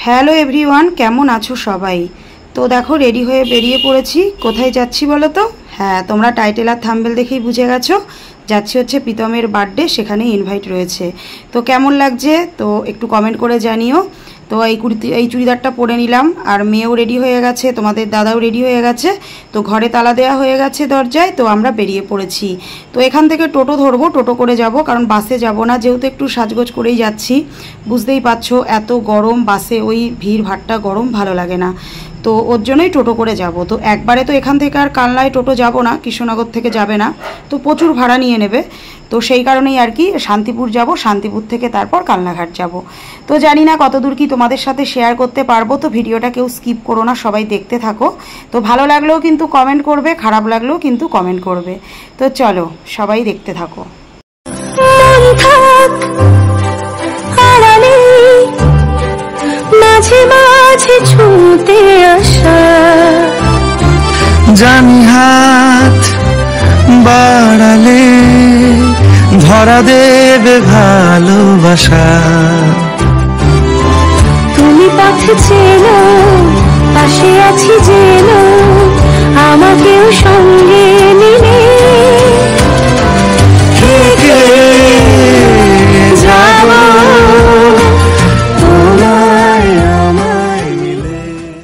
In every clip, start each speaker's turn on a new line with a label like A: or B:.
A: Hello everyone, কেমন আছো সবাই? তো দেখো রেডি হয়ে বেরিয়ে পড়েছি। কোথায় যাচ্ছি বলো তো? হ্যাঁ, তোমরা টাইটেল আর থাম্বনেল দেখেই বুঝে গেছো। যাচ্ছি হচ্ছে প্রীতমের বার্থডে, সেখানে ইনভাইট রয়েছে। তো কেমন লাগছে তো একটু কমেন্ট করে জানিও। তো এই চুড়িদারটা পরে নিলাম, আর মেয়েও রেডি হয়ে গেছে, তোমাদের দাদাও রেডি হয়ে গেছে। তো ঘরে তালা দেওয়া হয়ে গেছে দরজায়। তো আমরা বেরিয়ে পড়েছি। তো এখান থেকে টোটো ধরবো, টোটো করে যাব, কারণ বাসে যাব না, যেহেতু একটু সাজগোজ করেই যাচ্ছি। বুঝতেই পারছো এত গরম, বাসে ওই ভিড় ভাট্টা গরম ভালো লাগে না। তো ওর জন্যই টোটো করে যাব। তো একবারে তো এখান থেকে আর কালনায় টোটো যাব না, কৃষ্ণনগর থেকে যাবে না, তো প্রচুর ভাড়া নিয়ে নেবে। তো সেই কারণেই আর কি শান্তিপুর যাব, শান্তিপুর থেকে তারপর কালনাঘাট যাব। তো জানি না কতদূর কি তোমাদের সাথে শেয়ার করতে পারবো। তো ভিডিওটা কেউ স্কিপ করো না, সবাই দেখতে থাকো। তো ভালো লাগলেও কিন্তু কমেন্ট করবে, খারাপ লাগলেও কিন্তু কমেন্ট করবে। তো চলো সবাই দেখতে থাকো।
B: মাঝে মাঝে ছুঁতে আসা, জানি হাত বাড়ালে ধরা দেবে ভালোবাসা। তুমি পথে চেনো, পাশে আছি জেনো, আমাকেও সঙ্গে নিলে থেকে যাব।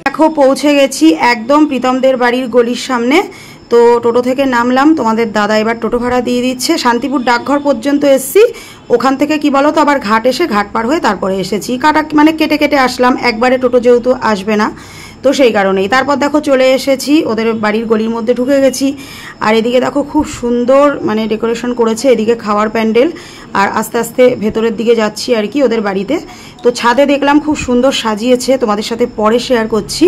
A: দেখো পৌঁছে গেছি একদম প্রীতমদের বাড়ির গলির সামনে। তো টোটো থেকে নামলাম, তোমাদের দাদা এবার টোটো ভাড়া দিয়ে দিচ্ছে। শান্তিপুর ডাকঘর পর্যন্ত এসেছি, ওখান থেকে কি বলো তো আবার ঘাট এসে ঘাট পার হয়ে তারপরে এসেছি। কেটে কেটে আসলাম, একবারে টোটো যেহেতু আসবে না, তো সেই কারণেই। তারপর দেখো চলে এসেছি, ওদের বাড়ির গলির মধ্যে ঢুকে গেছি। আর এদিকে দেখো খুব সুন্দর ডেকোরেশন করেছে, এদিকে খাওয়ার প্যান্ডেল। আর আস্তে আস্তে ভেতরের দিকে যাচ্ছি আর কি ওদের বাড়িতে। তো ছাদে দেখলাম খুব সুন্দর সাজিয়েছে, তোমাদের সাথে পরে শেয়ার করছি।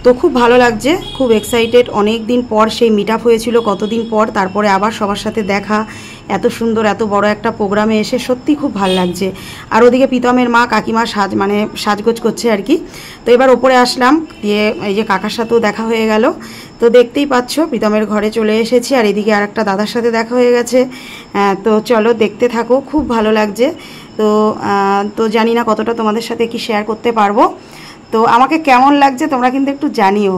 A: তো খুব ভালো লাগছে, খুব এক্সাইটেড। অনেক দিন পর সেই মিট আপ হয়েছিল, কতদিন পর, তারপরে আবার সবার সাথে দেখা। এত সুন্দর এত বড় একটা প্রোগ্রামে এসে সত্যি খুব ভালো লাগছে। আর ওদিকে প্রীতমের মা কাকিমা সাজগোজ করছে আর কি। তো এবার ওপরে আসলাম, দিয়ে এই যে কাকার সাথেও দেখা হয়ে গেল। তো দেখতেই পাচ্ছ প্রীতমের ঘরে চলে এসেছি। আর এদিকে আর একটা দাদার সাথে দেখা হয়ে গেছে। তো চলো দেখতে থাকো, খুব ভালো লাগছে। তো জানি না কতটা তোমাদের সাথে কি শেয়ার করতে পারবো। তো আমাকে কেমন লাগছে তোমরা কিন্তু একটু জানিও।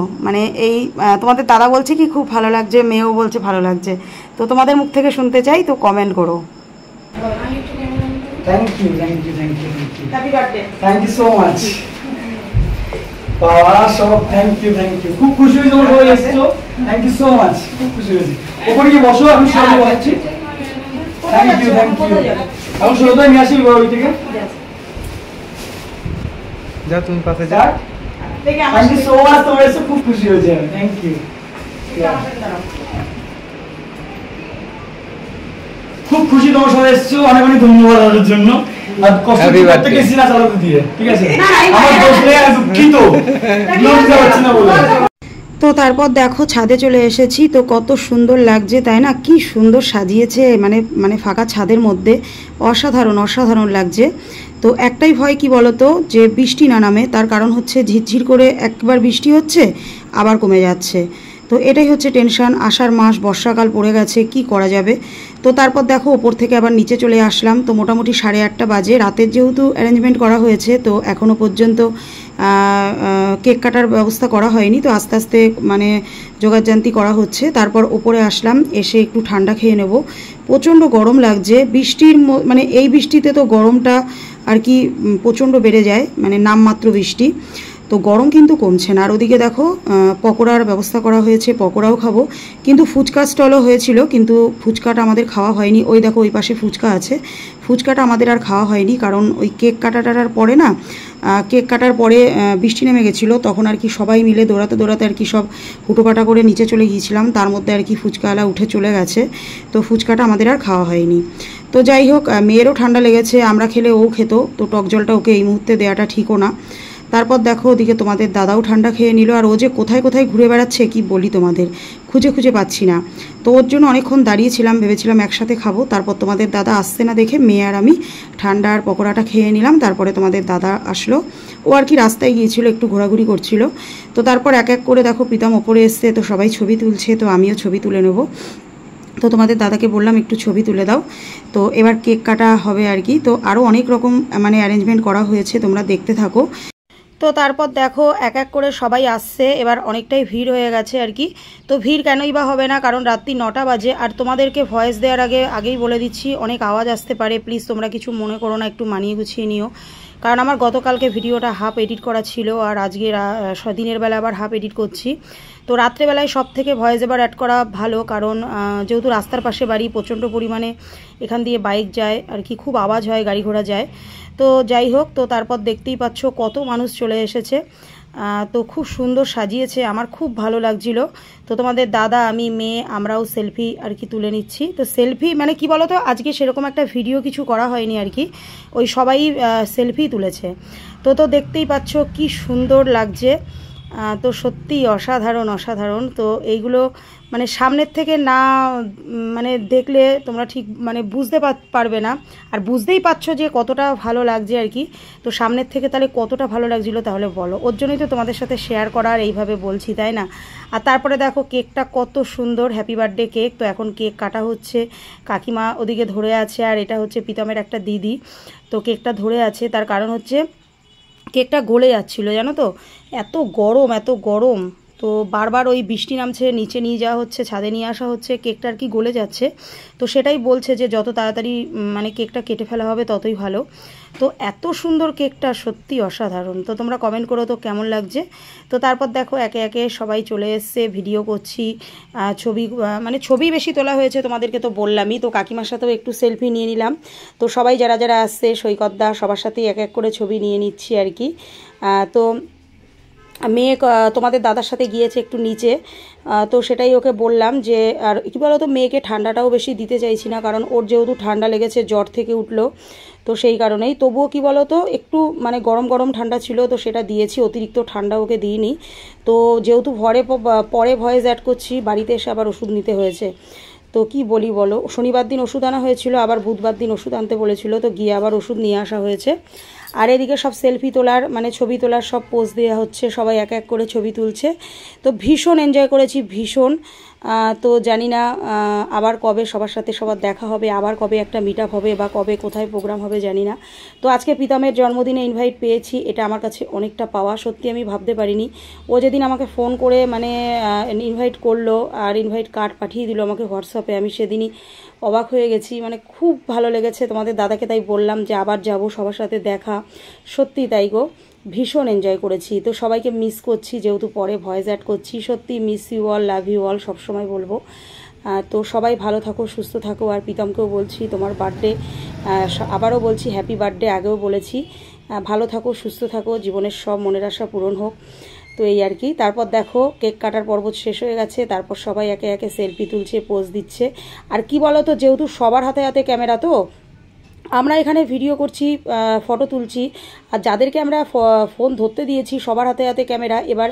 A: এই তোমাদের দাদা বলছে কি খুব ভালো লাগছে, মেয়েও বলছে ভালো লাগছে। তো তোমাদের মুখ থেকে শুনতে চাই, তো কমেন্ট করো।
C: Thank you happy birthday. Thank you so much বাবা, সব থ্যাংক ইউ খুব খুশি হয়েছি তোমরা সবাই এসেছো। থ্যাংক ইউ সো মাচ, খুব খুশি হয়েছি। ওপরে গিয়ে বসো, আমি সামনে বসাচ্ছি। থ্যাংক ইউ আমি শুরুতে নিয়ে আসি ওই থেকে। যা তুমি পাশে যা। থ্যাংক ইউ সো মাচ, তোমরা এসে খুব খুশি হয়েছে। থ্যাংক ইউ, খুব খুশি তোমার সবাই এসেছো। অনেক অনেক ধন্যবাদ আমাদের জন্য। আর কষ্ট করতে গেছি না চালাতে দিয়ে, ঠিক আছে? আমার দোষ নেই, আমি দুঃখিত, লজ্জা হচ্ছে না বলে।
A: তো তারপর দেখো ছাদে চলে এসেছি। তো কত সুন্দর লাগছে তাই না? কি সুন্দর সাজিয়েছে, ফাঁকা ছাদের মধ্যে অসাধারণ লাগছে। তো একটাই ভয় কি বলতো, যে বৃষ্টি না নামে। তার কারণ হচ্ছে ঝিরঝির করে একবার বৃষ্টি হচ্ছে, আবার কমে যাচ্ছে। তো এটাই হচ্ছে টেনশন। আষাঢ় মাস, বর্ষাকাল পড়ে গেছে, কি করা যাবে। তো তারপর দেখো ওপর থেকে আবার নিচে চলে আসলাম। তো মোটামুটি 8:30 বাজে, রাতের যেহেতু অ্যারেঞ্জমেন্ট করা হয়েছে, তো এখনও পর্যন্ত কেক কাটার ব্যবস্থা করা হয়নি। তো আস্তে আস্তে জোগাড়জান্তি করা হচ্ছে। তারপর ওপরে আসলাম, এসে একটু ঠান্ডা খেয়ে নেব। প্রচণ্ড গরম লাগছে, বৃষ্টির এই বৃষ্টিতে তো গরমটা আর কি প্রচণ্ড বেড়ে যায়, নামমাত্র বৃষ্টি। তো গরম কিন্তু কমছে না। আর ওদিকে দেখো পকোড়ার ব্যবস্থা করা হয়েছে, পকোড়াও খাবো। কিন্তু ফুচকা স্টলও হয়েছিল, কিন্তু ফুচকাটা আমাদের খাওয়া হয়নি। ওই দেখো ওই পাশে ফুচকা আছে, ফুচকাটা আমাদের আর খাওয়া হয়নি। কারণ ওই কেক কাটার পরে কেক কাটার পরে বৃষ্টি নেমে গেছিলো, তখন আর কি সবাই মিলে দৌড়াতে আর কি সব হুটোপাটা করে নিচে চলে গিয়েছিলাম। তার মধ্যে আর কি ফুচকাওয়ালা উঠে চলে গেছে, তো ফুচকাটা আমাদের আর খাওয়া হয়নি। তো যাই হোক, মেয়েরও ঠান্ডা লেগেছে, আমরা খেলে ও খেত, তো টক জলটা ওকে এই মুহূর্তে দেওয়াটা ঠিকও না। তারপর দেখো ওদিকে তোমাদের দাদাও ঠান্ডা খেয়ে নিল। আর ও যে কোথায় ঘুরে বেড়াচ্ছে কি বলি তোমাদের, খুঁজে পাচ্ছি না। তো ওর জন্য অনেকক্ষণ দাঁড়িয়েছিলাম, ভেবেছিলাম একসাথে খাবো। তারপর তোমাদের দাদা আসছে না দেখে মেয়ে আর আমি ঠান্ডা আর পকোড়াটা খেয়ে নিলাম। তারপরে তোমাদের দাদা আসলো, ও আর কি রাস্তায় গিয়েছিল, একটু ঘোরাঘুরি করছিল। তো তারপর এক এক করে দেখো প্রীতম ওপরে এসছে, তো সবাই ছবি তুলছে, তো আমিও ছবি তুলে নেব। তো তোমাদের দাদাকে বললাম একটু ছবি তুলে দাও। তো এবার কেক কাটা হবে আর কি। তো আরও অনেক রকম অ্যারেঞ্জমেন্ট করা হয়েছে, তোমরা দেখতে থাকো। তো তারপর দেখো এক এক করে সবাই আসছে, এবার অনেকটাই ভিড় হয়ে গেছে আর কি। তো ভিড় কেনই বা হবে না, কারণ রাত্রি 9টা বাজে। আর তোমাদেরকে ভয়েস দেওয়ার আগেই বলে দিচ্ছি অনেক আওয়াজ আসতে পারে, প্লিজ তোমরা কিছু মনে করো না, একটু মানিয়ে গুছিয়ে নিও। কারণ আমার গতকালকে ভিডিওটা হাফ এডিট করা ছিল, আর আজকে দিনের বেলা আবার হাফ এডিট করছি। তো রাত্রেবেলায় সব থেকে ভয়েস এবার অ্যাড করা ভালো, কারণ যেহেতু রাস্তার পাশে বাড়ি, প্রচণ্ড পরিমাণে এখান দিয়ে বাইক যায় আর কি, খুব আওয়াজ হয়, গাড়ি ঘোড়া যায়। তো যাই হোক, তো তারপর দেখতেই পাচ্ছ কত মানুষ চলে এসেছে। তো খুব সুন্দর সাজিয়েছে, আমার খুব ভালো লাগছিল। তো তোমাদের দাদা, আমি, মেয়ে, আমরাও সেলফি আর কি তুলে নিচ্ছি। তো সেলফি মানে কি বলো তো, আজকে সেরকম একটা ভিডিও কিছু করা হয়নি আর কি, ওই সবাই সেলফি তুলেছে। তো দেখতেই পাচ্ছ কি সুন্দর লাগছে। তো সত্যি অসাধারণ অসাধারণ। তো এইগুলো মানে সামনের থেকে না মানে দেখলে তোমরা ঠিক মানে বুঝতে পারবে না, আর বুঝতেই পারছো যে কতটা ভালো লাগছে আর কি। তো সামনের থেকে তাহলে কতটা ভালো লাগছিলো তাহলে বলো, ওর জন্যই তো তোমাদের সাথে শেয়ার করার এইভাবে বলছি, তাই না? আর তারপরে দেখো কেকটা কত সুন্দর, হ্যাপি বার্থডে কেক। তো এখন কেক কাটা হচ্ছে, কাকিমা ওদিকে ধরে আছে, আর এটা হচ্ছে প্রীতমের একটা দিদি। তো কেকটা ধরে আছে, তার কারণ হচ্ছে কেকটা গলে যাচ্ছিলো জানো তো, এত গরম এত গরম। তো বারবার ওই বৃষ্টি নামছে, নিচে নিয়ে যাওয়া হচ্ছে, ছাদে নিয়ে আসা হচ্ছে, কেকটা আর কি গলে যাচ্ছে। তো সেটাই বলছে যে যত তাড়াতাড়ি মানে কেকটা কেটে ফেলা হবে ততই ভালো। তো এত সুন্দর কেকটা, সত্যি অসাধারণ। তো তোমরা কমেন্ট করো তো কেমন লাগছে। তো তারপর দেখো একে একে সবাই চলে এসছে, ভিডিও করছি, ছবি মানে ছবি বেশি তোলা হয়েছে তোমাদেরকে তো বললামই। তো কাকিমার সাথেও একটু সেলফি নিয়ে নিলাম। তো সবাই যারা যারা আসছে, সৈকতদা, সবার সাথেই এক এক করে ছবি নিয়ে নিচ্ছি আর কি। তো মেয়ে তোমাদের দাদার সাথে গিয়েছে একটু নিচে, তো সেটাই ওকে বললাম যে, আর কী বলো তো, মেয়েকে ঠান্ডাটাও বেশি দিতে চাইছি না, কারণ ওর যেহেতু ঠান্ডা লেগেছে, জ্বর থেকে উঠলো, তো সেই কারণেই। তবুও কী বলো তো, একটু মানে গরম গরম ঠান্ডা ছিল, তো সেটা দিয়েছি, অতিরিক্ত ঠান্ডা ওকে দিইনি। তো যেহেতু পরে ভয়েস অ্যাড করছি, বাড়িতে এসে আবার ওষুধ নিতে হয়েছে। তো কি বলি বলো, শনিবার দিন ওষুধ আনা হয়েছিল, আবার বুধবার দিন ওষুধ আনতে বলেছিল, তো গিয়ে আবার ওষুধ নিয়ে আসা হয়েছে। আর এদিকে সব সেলফি তোলার মানে ছবি তোলার সব পোজ দেওয়া হচ্ছে, সবাই এক এক করে ছবি তুলছে। তো ভীষণ এনজয় করেছি, ভীষণ। তো জানি না আবার কবে সবার সাথে সবার দেখা হবে, আবার কবে একটা মিট আপ হবে, বা কবে কোথায় প্রোগ্রাম হবে জানি না। তো আজকে প্রীতমের জন্মদিনে ইনভাইট পেয়েছি, এটা আমার কাছে অনেকটা পাওয়া, সত্যি আমি ভাবতে পারিনি। ও যেদিন আমাকে ফোন করে মানে ইনভাইট করলো, আর ইনভাইট কার্ড পাঠিয়ে দিল আমাকে হোয়াটসঅ্যাপে, আমি সেদিনই অবাক হয়ে গেছি, মানে খুব ভালো লেগেছে। তোমাদের দাদাকে তাই বললাম যে আবার যাব, সবার সাথে দেখা, সত্যি তাই গো, ভীষণ এনজয় করেছি। তো সবাইকে মিস করছি, যেহেতু পরে ভয়েস অ্যাড করছি, সত্যি miss you all, love you all, সবসময় বলবো। তো সবাই ভালো থাকো, সুস্থ থাকো। আর প্রীতমকেও বলছি তোমার বার্থডে, আবারও বলছি হ্যাপি বার্থডে, আগেও বলেছি। ভালো থাকো, সুস্থ থাকো, জীবনের সব মনের আশা পূরণ হোক। তো এই আর কি। তারপর দেখো কেক কাটার পর্ব শেষ হয়ে গেছে, তারপর সবাই একে একে সেলফি তুলছে, পোজ দিচ্ছে। আর কি বলো তো, যেহেতু সবার হাতে হাতে ক্যামেরা, তো আমরা এখানে ভিডিও করছি, ফটো তুলছি, আর যাদেরকে আমরা ফোন ধরতে দিয়েছি সবার হাতে হাতে ক্যামেরা। এবার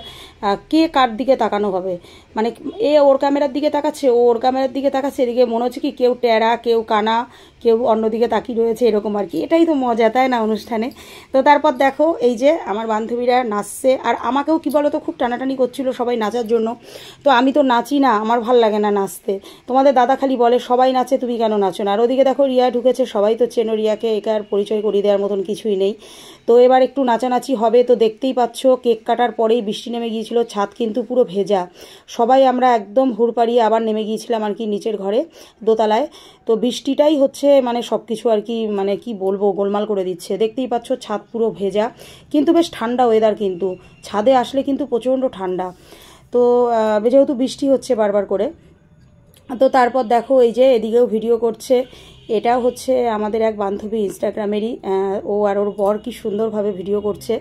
A: কে কার দিকে তাকানো হবে, মানে এ ওর ক্যামেরার দিকে তাকাচ্ছে, ও ওর ক্যামেরার দিকে তাকাচ্ছে, এদিকে মনে হচ্ছে কি কেউ টেরা, কেউ কানা, কেউ অন্যদিকে তাকিয়ে রয়েছে, এরকম আর কি। এটাই তো মজা, তাই না, অনুষ্ঠানে। তো তারপর দেখো এই যে আমার বান্ধবীরা নাচছে, আর আমাকেও কি বলো তো খুব টানাটানি করছিল সবাই নাচার জন্য। তো আমি তো নাচি না, আমার ভাল লাগে না নাচতে। তোমাদের দাদা খালি বলে সবাই নাচে, তুমি কেন নাচো না। আর ওদিকে দেখো রিয়া ঢুকেছে, সবাই তো চেনো রিয়াকে, একার পরিচয় করিয়ে দেওয়ার মতন কিছুই নেই। তো এবার একটু নাচানাচি হবে। তো দেখতেই পাচ্ছ কেক কাটার পরেই বৃষ্টি নেমে গিয়েছিল, ছাদ কিন্তু পুরো ভেজা, সবাই আমরা একদম হুড়পাড়িয়ে আবার নেমে গিয়েছিলাম আর কি নিচের ঘরে, দোতলায়। তো বৃষ্টিটাই হচ্ছে মানে সব কিছু আর কি, মানে কি বলবো, গোলমাল করে দিচ্ছে। দেখতেই পাচ্ছ ছাদ পুরো ভেজা, কিন্তু বেশ ঠান্ডা ওয়েদার, কিন্তু ছাদে আসলে কিন্তু প্রচণ্ড ঠান্ডা। তো যেহেতু বৃষ্টি হচ্ছে বারবার করে। তো তারপর দেখো এই যে এদিকেও ভিডিও করছে, এটাও হচ্ছে আমাদের এক বান্ধবী ইনস্টাগ্রামেরই, ও আর ওর বর কি সুন্দরভাবে ভিডিও করছে।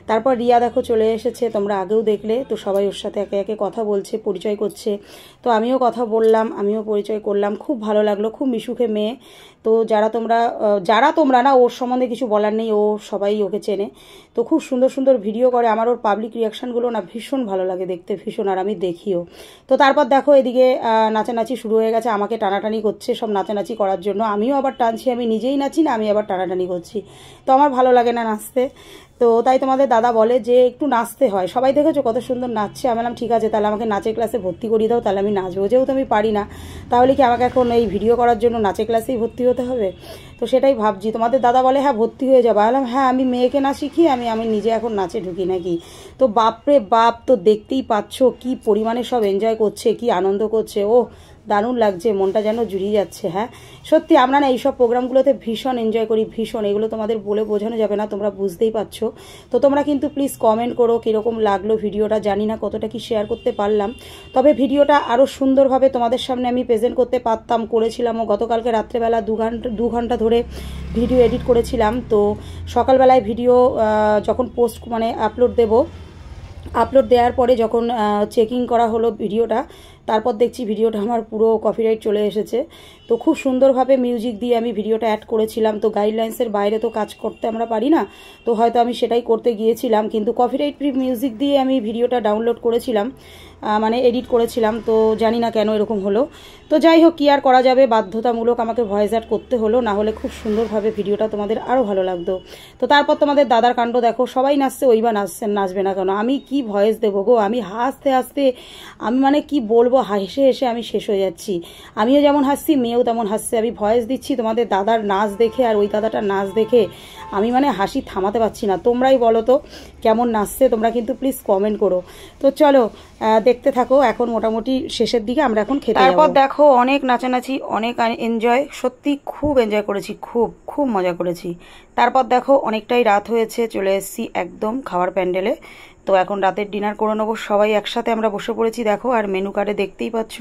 A: তারপর রিয়া দেখো চলে এসেছে, তোমরা আগেও দেখলে। তো সবাই ওর সাথে একে একে কথা বলছে, পরিচয় করছে। তো আমিও কথা বললাম, আমিও পরিচয় করলাম, খুব ভালো লাগলো, খুব মিশুকে মেয়ে। তো যারা তোমরা না, ওর সম্বন্ধে কিছু বলার নেই, ও সবাই ওকে চেনে। তো খুব সুন্দর সুন্দর ভিডিও করে, আমার ওর পাবলিক রিয়াকশানগুলো না ভীষণ ভালো লাগে দেখতে, ভীষণ, আর আমি দেখিও। তো তারপর দেখো এদিকে নাচানাচি শুরু হয়ে গেছে, আমাকে টানাটানি করছে সব নাচানাচি করার জন্য, আমিও আবার টানছি, আমি নিজেই নাচি না, আমি আবার টানাটানি করছি। তো আমার ভালো লাগে না নাচতে। তো তো তাই তোমাদের দাদা বলে যে একটু নাচতে হয়, সবাই দেখেছো কত সুন্দর নাচছে। আমি বললাম ঠিক আছে, তাহলে আমাকে নাচের ক্লাসে ভর্তি করিয়ে দাও, তাহলে আমি নাচবো। যেহেতু আমি পারি না, তাহলে কি আমাকে এখন এই ভিডিও করার জন্য নাচের ক্লাসেই ভর্তি হতে হবে? তো সেটাই ভাবছি। তোমাদের দাদা বলে হ্যাঁ ভর্তি হয়ে যাবো। বললাম হ্যাঁ, আমি মেয়েকে না শিখি, আমি নিজে এখন নাচে ঢুকি নাকি? তো বাপরে বাপ, তো দেখতেই পাচ্ছ কি পরিমাণে সব এনজয় করছে, কি আনন্দ করছে। ও দারুণ লাগছে, মনটা যেন জুড়িয়ে যাচ্ছে। হ্যাঁ সত্যি আমরা না এইসব প্রোগ্রামগুলোতে ভীষণ এনজয় করি, ভীষণ। এগুলো তোমাদের বলে বোঝানো যাবে না, তোমরা বুঝতেই পারছো। তো তোমরা কিন্তু প্লিজ কমেন্ট করো কীরকম লাগলো ভিডিওটা। জানি না কতটা কি শেয়ার করতে পারলাম, তবে ভিডিওটা আরও সুন্দরভাবে তোমাদের সামনে আমি প্রেজেন্ট করতে পারতাম, করেছিলামও। গতকালকে রাত্রেবেলা 2 ঘন্টা ধরে ভিডিও এডিট করেছিলাম। তো সকালবেলায় ভিডিও যখন পোস্ট মানে আপলোড দেওয়ার পরে যখন চেকিং করা হলো ভিডিওটা, তারপর দেখছি ভিডিওটা আমার পুরো কপিরাইট চলে এসেছে। তো খুব সুন্দরভাবে মিউজিক দিয়ে আমি ভিডিওটা অ্যাড করেছিলাম। তো গাইডলাইন্সের বাইরে তো কাজ করতে আমরা পারি না, তো হয়তো আমি সেটাই করতে গিয়েছিলাম, কিন্তু কপিরাইট ফ্রি মিউজিক দিয়ে আমি ভিডিওটা ডাউনলোড করেছিলাম, মানে এডিট করেছিলাম। তো জানি না কেন এরকম হলো। তো যাই হোক, কি আর করা যাবে, বাধ্যতামূলক আমাকে ভয়েস অ্যাড করতে হলো, না হলে খুব সুন্দরভাবে ভিডিওটা তোমাদের আরও ভালো লাগতো। তো তারপর তোমাদের দাদার কাণ্ড দেখো, সবাই নাচছে, ওই বা নাচবে না কেন? আমি কি ভয়েস দেবো গো? আমি হাসতে হাসতে আমি মানে কি বলবো, হেসে হেসে আমি শেষ হয়ে যাচ্ছি। আমিও যেমন হাসছি, মেয়েও তেমন হাসছে। আমি ভয়েস দিচ্ছি তোমাদের দাদার নাচ দেখে আর ওই দাদাটার নাচ দেখে আমি মানে হাসি থামাতে পারছি না। তোমরাই বলো তো কেমন নাচছে, তোমরা কিন্তু প্লিজ কমেন্ট করো। তো চলো দেখতে থাকো। এখন মোটামুটি শেষের দিকে আমরা এখন খেতে যাবো। তারপর দেখো অনেক নাচানাচি, অনেক এনজয়, সত্যি খুব এনজয় করেছি, খুব খুব মজা করেছি। তারপর দেখো অনেকটাই রাত হয়েছে, চলে এসেছি একদম খাওয়ার প্যান্ডেলে। তো এখন রাতের ডিনার করে নেবো, সবাই একসাথে আমরা বসে পড়েছি। দেখো আর মেনু কার্ডে দেখতেই পাচ্ছ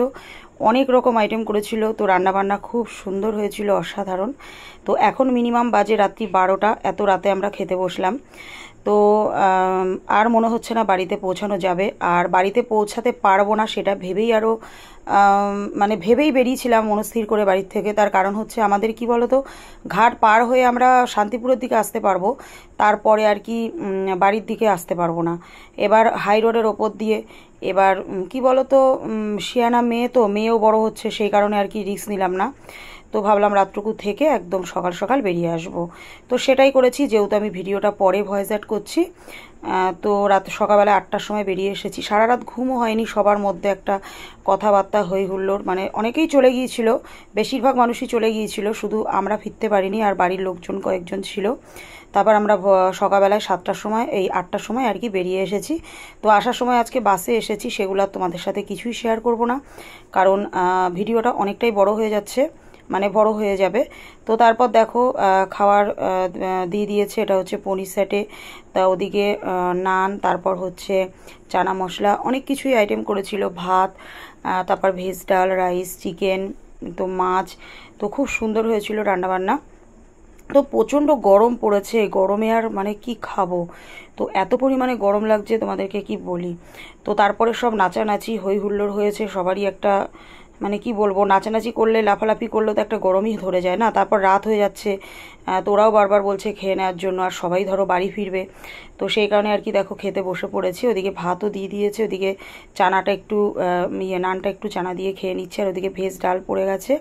A: অনেক রকম আইটেম করেছিল। তো রান্নাবান্না খুব সুন্দর হয়েছিল, অসাধারণ। তো এখন মিনিমাম বাজে রাত্রি 12টা, এত রাতে আমরা খেতে বসলাম। তো আর মনে হচ্ছে না বাড়িতে পৌঁছানো যাবে, আর বাড়িতে পৌঁছাতে পারবো না সেটা ভেবেই আরও মানে ভেবেই বেরিয়েছিলাম মনস্থির করে বাড়ির থেকে। তার কারণ হচ্ছে আমাদের কি বলতো, ঘাট পার হয়ে আমরা শান্তিপুরের দিকে আসতে পারবো, তারপরে আর কি বাড়ির দিকে আসতে পারবো না। এবার হাই রোডের ওপর দিয়ে, এবার কি বলতো, শিয়ানা মেয়ে, তো মেয়েও বড় হচ্ছে, সেই কারণে আর কি রিস্ক নিলাম না। তো ভাবলাম রাতটুকু থেকে একদম সকাল সকাল বেরিয়ে আসব। তো সেটাই করেছি, যেহেতু আমি ভিডিওটা পরে ভয়েস অ্যাড করছি। তো সকালবেলা 8টার সময় বেরিয়ে এসেছি। সারা রাত ঘুমও হয়নি, সবার মধ্যে একটা কথাবার্তা হই হুল্লোড়, মানে অনেকেই চলে গিয়েছিল, বেশিরভাগ মানুষই চলে গিয়েছিল, শুধু আমরা ফিরতে পারিনি, আর বাড়ির লোকজন কয়েকজন ছিল। তারপর আমরা সকালবেলায় 7টার সময়, এই 8টার সময় আর কি বেরিয়ে এসেছি। তো আসার সময় আজকে বাসে এসেছি, সেগুলো তোমাদের সাথে কিছুই শেয়ার করব না, কারণ ভিডিওটা অনেকটাই বড় হয়ে যাচ্ছে, মানে বড় হয়ে যাবে। তো তারপর দেখো খাবার দিয়ে দিয়েছে, এটা হচ্ছে পনির সেটে, তা ওদিকে নান, তারপর হচ্ছে চানা মশলা, অনেক কিছুই আইটেম করেছিল, ভাত, তারপর ভেজ ডাল, রাইস, চিকেন, তো মাছ। তো খুব সুন্দর হয়েছিল রান্নাবান্না। তো প্রচণ্ড গরম পড়েছে, গরমে আর মানে কি খাবো, তো এত পরিমাণে গরম লাগছে তোমাদেরকে কি বলি। তো তারপরে সব নাচানাচি হই হুল্লোড় হয়েছে, সবারই একটা মানে কি বলবো, নাচানাচি করলে লাফালাফি করলে তো একটা গরমই ধরে যায় না। তারপর রাত হয়ে যাচ্ছে, তো ওরাও বারবার বলছে খেয়ে নেওয়ার জন্য, আর সবাই ধরো বাড়ি ফিরবে। তো সেই কারণে আর কি দেখো খেতে বসে পড়েছি। ওদিকে ভাতও দিয়ে দিয়েছে, ওদিকে চানাটা একটু নানটা একটু চানা দিয়ে খেয়ে নিচ্ছে, আর ওদিকে ভেজ ডাল পড়ে গেছে।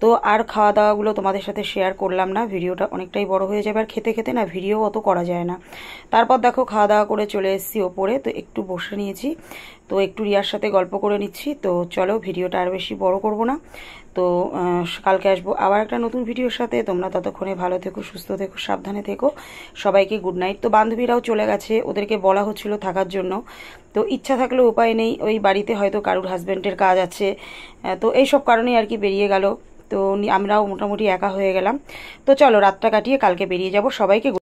A: তো আর খাওয়া দাওয়াগুলো তোমাদের সাথে শেয়ার করলাম না, ভিডিওটা অনেকটাই বড় হয়ে যাবে, আর খেতে খেতে না ভিডিও অত করা যায় না। তারপর দেখো খাওয়া দাওয়া করে চলে এসেছি ওপরে, তো একটু বসে নিয়েছি, তো একটু রিয়ার সাথে গল্প করে নিচ্ছি। তো চলো ভিডিওটা আর বেশি বড় করব না, তো কালকে আসবো আবার একটা নতুন ভিডিওর সাথে। তোমরা ততক্ষণে ভালো থেকো, সুস্থ থেকো, সাবধানে থেকো, সবাইকে গুড নাইট। তো বান্ধবীরাও চলে গেছে, ওদেরকে বলা হচ্ছিল থাকার জন্য, তো ইচ্ছা থাকলেও উপায় নেই, ওই বাড়িতে হয়তো কারুর হাজব্যান্ডের কাজ আছে, তো এইসব কারণেই আর কি বেরিয়ে গেল। তো আমরাও মোটামুটি একা হয়ে গেলাম। তো চলো রাতটা কাটিয়ে কালকে বেরিয়ে যাব, সবাইকে